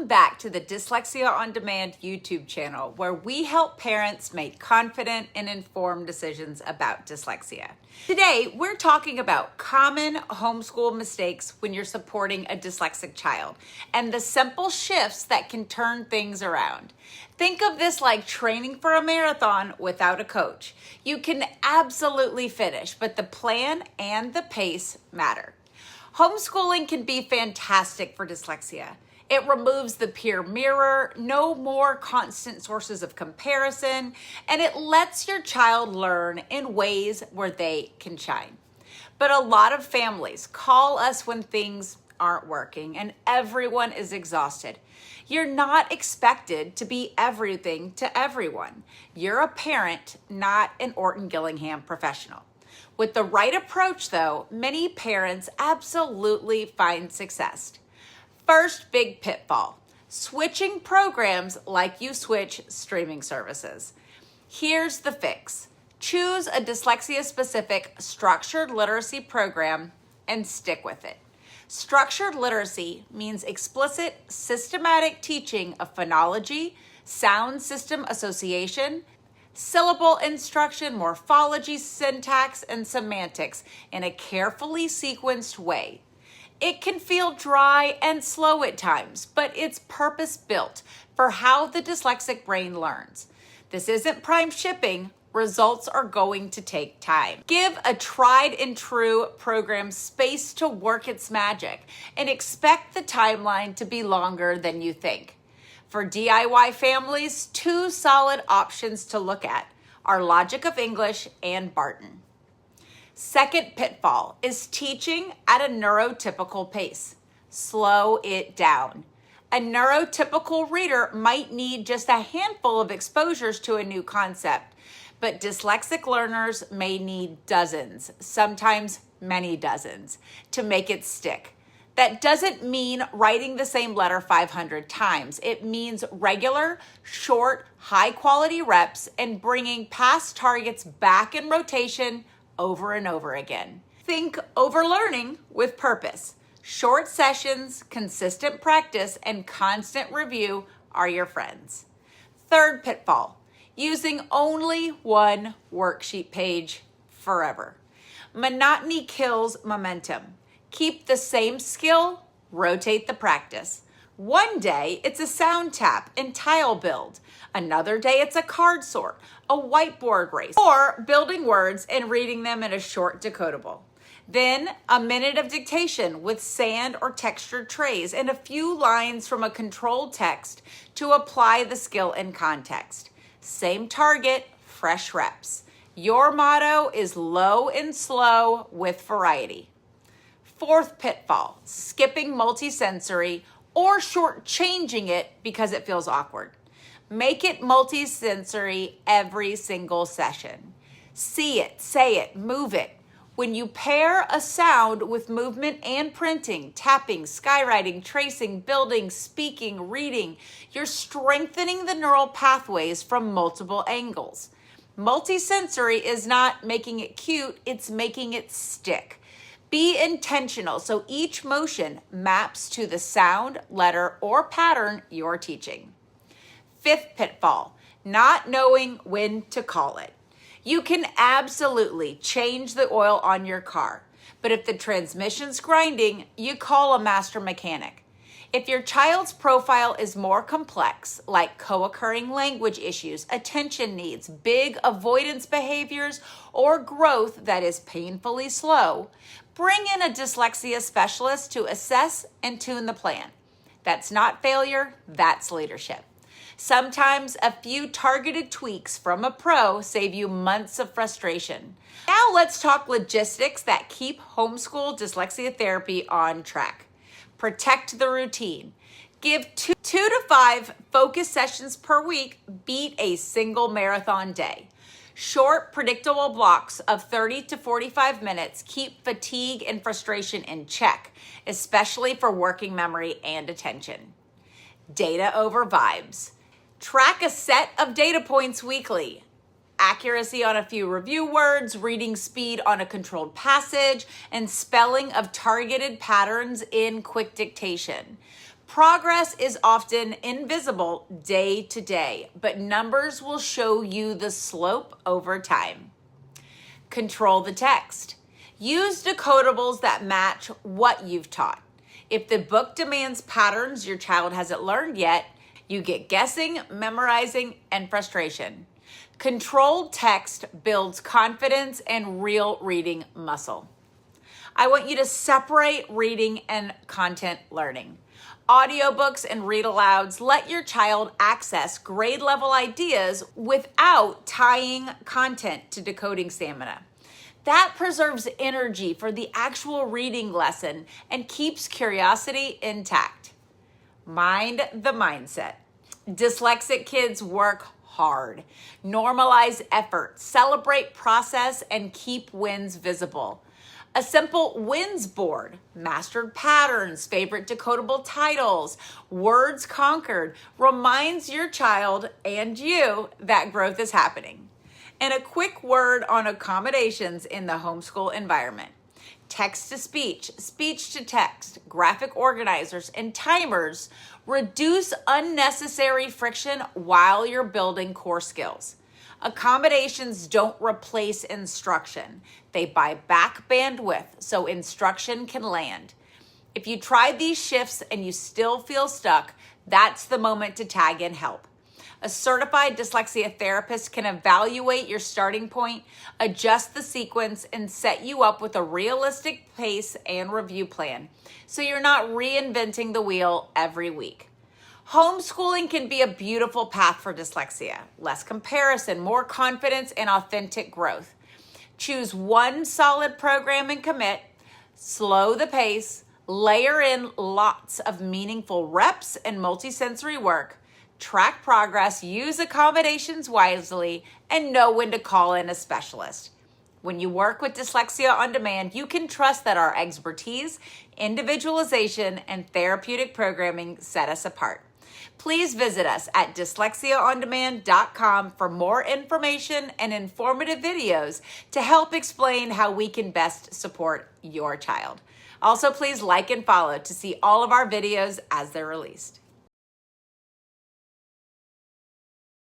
Back to the Dyslexia on Demand YouTube channel, where we help parents make confident and informed decisions about dyslexia. Today, we're talking about common homeschool mistakes when you're supporting a dyslexic child and the simple shifts that can turn things around. Think of this like training for a marathon without a coach. You can absolutely finish, but the plan and the pace matter. Homeschooling can be fantastic for dyslexia. It removes the peer mirror, no more constant sources of comparison, and it lets your child learn in ways where they can shine. But a lot of families call us when things aren't working and everyone is exhausted. You're not expected to be everything to everyone. You're a parent, not an Orton Gillingham professional. With the right approach, though, many parents absolutely find success. First big pitfall, switching programs like you switch streaming services. Here's the fix. Choose a dyslexia-specific structured literacy program and stick with it. Structured literacy means explicit, systematic teaching of phonology, sound system association, syllable instruction, morphology, syntax, and semantics in a carefully sequenced way. It can feel dry and slow at times, but it's purpose-built for how the dyslexic brain learns. This isn't prime shipping. Results are going to take time. Give a tried and true program space to work its magic and expect the timeline to be longer than you think. For DIY families, two solid options to look at are Logic of English and Barton. Second pitfall is teaching at a neurotypical pace. Slow it down. A neurotypical reader might need just a handful of exposures to a new concept, but dyslexic learners may need dozens, sometimes many dozens, to make it stick. That doesn't mean writing the same letter 500 times. It means regular, short, high-quality reps and bringing past targets back in rotation over and over again. Think overlearning with purpose. Short sessions, consistent practice, and constant review are your friends. Third pitfall, using only one worksheet page forever. Monotony kills momentum. Keep the same skill, rotate the practice. One day, it's a sound tap and tile build. Another day, it's a card sort, a whiteboard race, or building words and reading them in a short decodable. Then, a minute of dictation with sand or textured trays and a few lines from a controlled text to apply the skill in context. Same target, fresh reps. Your motto is low and slow with variety. Fourth pitfall, skipping multisensory or shortchanging it because it feels awkward. Make it multisensory every single session. See it, say it, move it. When you pair a sound with movement and printing, tapping, skywriting, tracing, building, speaking, reading, you're strengthening the neural pathways from multiple angles. Multisensory is not making it cute, it's making it stick. Be intentional so each motion maps to the sound, letter, or pattern you're teaching. Fifth pitfall, not knowing when to call it. You can absolutely change the oil on your car, but if the transmission's grinding, you call a master mechanic. If your child's profile is more complex, like co-occurring language issues, attention needs, big avoidance behaviors, or growth that is painfully slow, bring in a dyslexia specialist to assess and tune the plan. That's not failure, that's leadership. Sometimes a few targeted tweaks from a pro save you months of frustration. Now let's talk logistics that keep homeschool dyslexia therapy on track. Protect the routine. Give 2 to 5 focus sessions per week, beat a single marathon day. Short, predictable blocks of 30 to 45 minutes keep fatigue and frustration in check, especially for working memory and attention. Data over vibes. Track a set of data points weekly. Accuracy on a few review words, reading speed on a controlled passage, and spelling of targeted patterns in quick dictation. Progress is often invisible day to day, but numbers will show you the slope over time. Control the text. Use decodables that match what you've taught. If the book demands patterns your child hasn't learned yet, you get guessing, memorizing, and frustration. Controlled text builds confidence and real reading muscle. I want you to separate reading and content learning. Audiobooks and read-alouds let your child access grade-level ideas without tying content to decoding stamina. That preserves energy for the actual reading lesson and keeps curiosity intact. Mind the mindset. Dyslexic kids work hard. Normalize effort, celebrate process, and keep wins visible. A simple wins board, mastered patterns, favorite decodable titles, words conquered, reminds your child and you that growth is happening. And a quick word on accommodations in the homeschool environment. Text to speech, speech to text, graphic organizers, and timers reduce unnecessary friction while you're building core skills. Accommodations don't replace instruction. They buy back bandwidth so instruction can land. If you tried these shifts and you still feel stuck, that's the moment to tag in help. A certified dyslexia therapist can evaluate your starting point, adjust the sequence, and set you up with a realistic pace and review plan so you're not reinventing the wheel every week. Homeschooling can be a beautiful path for dyslexia. Less comparison, more confidence, and authentic growth. Choose one solid program and commit. Slow the pace. Layer in lots of meaningful reps and multisensory work. Track progress, use accommodations wisely, and know when to call in a specialist. When you work with Dyslexia on Demand, you can trust that our expertise, individualization, and therapeutic programming set us apart. Please visit us at dyslexiaondemand.com for more information and informative videos to help explain how we can best support your child. Also, please like and follow to see all of our videos as they're released.